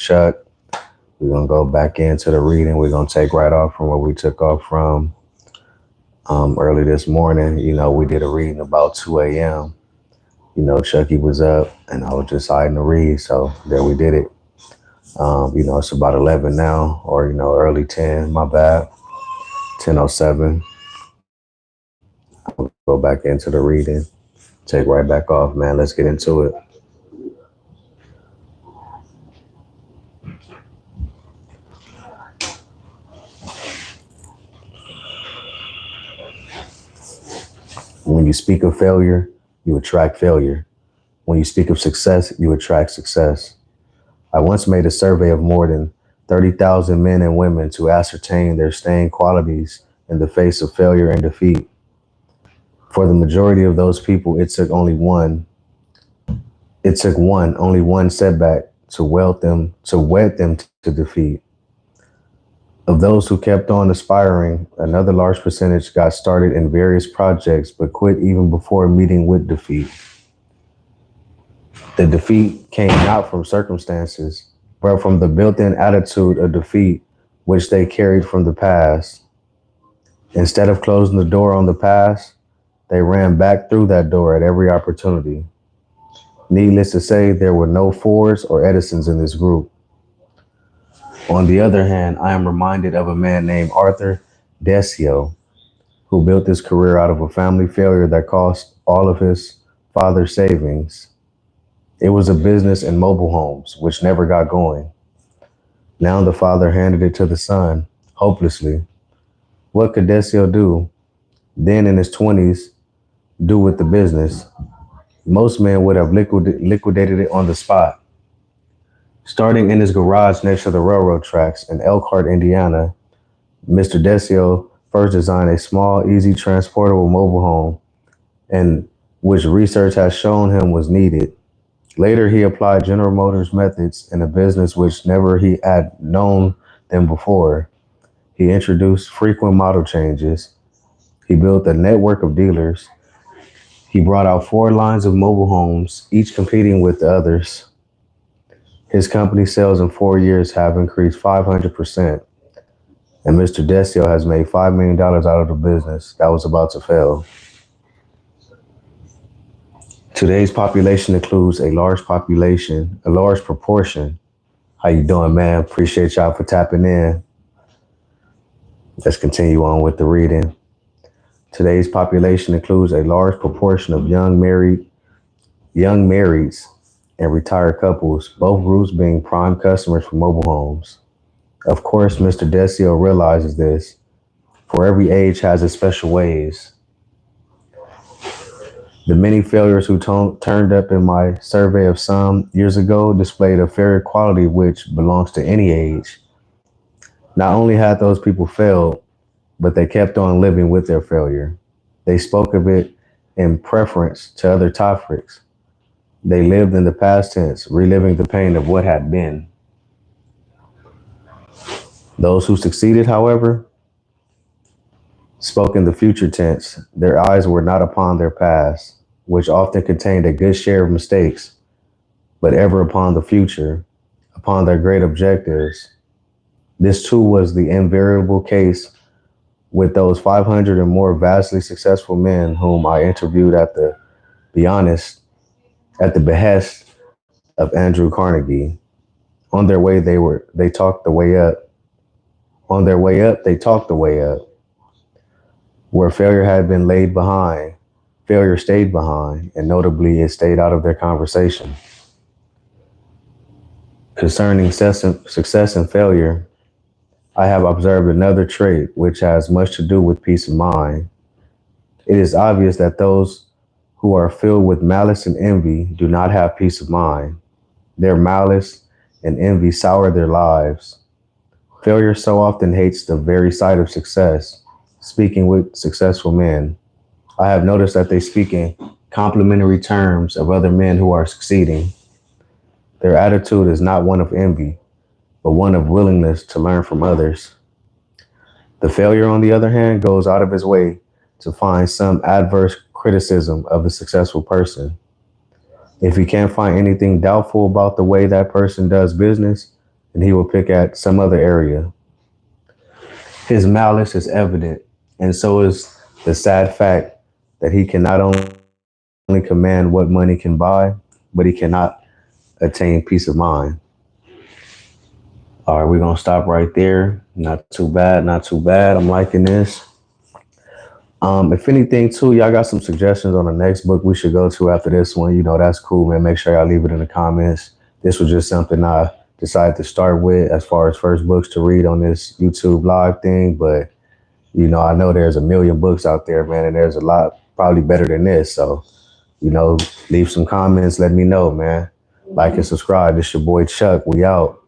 Chuck. We're gonna go back into the reading. We're gonna take right off from where we took off from early this morning. We did a reading about 2 a.m. Chucky was up and I was just hiding to read. So there we did it. It's about 11 now, or early 10. My bad. 10:07. I'm gonna go back into the reading. Take right back off, man. Let's get into it. When you speak of failure, you attract failure. When you speak of success, you attract success. I once made a survey of more than 30,000 men and women to ascertain their staying qualities in the face of failure and defeat. For the majority of those people, only one setback to wed them to defeat. Of those who kept on aspiring, another large percentage got started in various projects but quit even before meeting with defeat. The defeat came not from circumstances, but from the built-in attitude of defeat which they carried from the past. Instead of closing the door on the past, they ran back through that door at every opportunity. Needless to say, there were no Fords or Edisons in this group. On the other hand, I am reminded of a man named Arthur Desio, who built his career out of a family failure that cost all of his father's savings. It was a business in mobile homes, which never got going. Now the father handed it to the son, hopelessly. What could Desio do, then in his 20s, do with the business? Most men would have liquidated it on the spot. Starting in his garage next to the railroad tracks in Elkhart, Indiana, Mr. Desio first designed a small, easy, transportable mobile home, and which research has shown him was needed. Later, he applied General Motors methods in a business which never he had known them before. He introduced frequent model changes. He built a network of dealers. He brought out 4 lines of mobile homes, each competing with the others. His company sales in 4 years have increased 500%, and Mr. Desio has made $5 million out of the business that was about to fail. Today's population includes a large proportion. How you doing, man? Appreciate y'all for tapping in. Let's continue on with the reading. Today's population includes a large proportion of young marrieds, and retired couples, both groups being prime customers for mobile homes. Of course, Mr. Desio realizes this, for every age has its special ways. The many failures who turned up in my survey of some years ago displayed a failure quality which belongs to any age. Not only had those people failed, but they kept on living with their failure. They spoke of it in preference to other topics. They lived in the past tense, reliving the pain of what had been. Those who succeeded, however, spoke in the future tense. Their eyes were not upon their past, which often contained a good share of mistakes, but ever upon the future, upon their great objectives. This too was the invariable case with those 500 and more vastly successful men whom I interviewed at the behest of Andrew Carnegie. On their way, they talked the way up. On their way up, they talked the way up. Where failure had been laid behind, failure stayed behind, and notably, it stayed out of their conversation. Concerning success and failure, I have observed another trait which has much to do with peace of mind. It is obvious that those who are filled with malice and envy do not have peace of mind. Their malice and envy sour their lives. Failure so often hates the very sight of success. Speaking with successful men, I have noticed that they speak in complimentary terms of other men who are succeeding. Their attitude is not one of envy, but one of willingness to learn from others. The failure, on the other hand, goes out of his way to find some adverse criticism of a successful person. If he can't find anything doubtful about the way that person does business, and he will pick at some other area. His malice is evident, and so is the sad fact that he can not only command what money can buy, but he cannot attain peace of mind. All right, we're gonna stop right there. Not too bad, not too bad. I'm liking this. If anything, too, y'all got some suggestions on the next book we should go to after this one. That's cool, man. Make sure y'all leave it in the comments. This was just something I decided to start with as far as first books to read on this YouTube live thing. But I know there's a million books out there, man, and there's a lot probably better than this. So, leave some comments. Let me know, man. Like and subscribe. It's your boy Chuck. We out.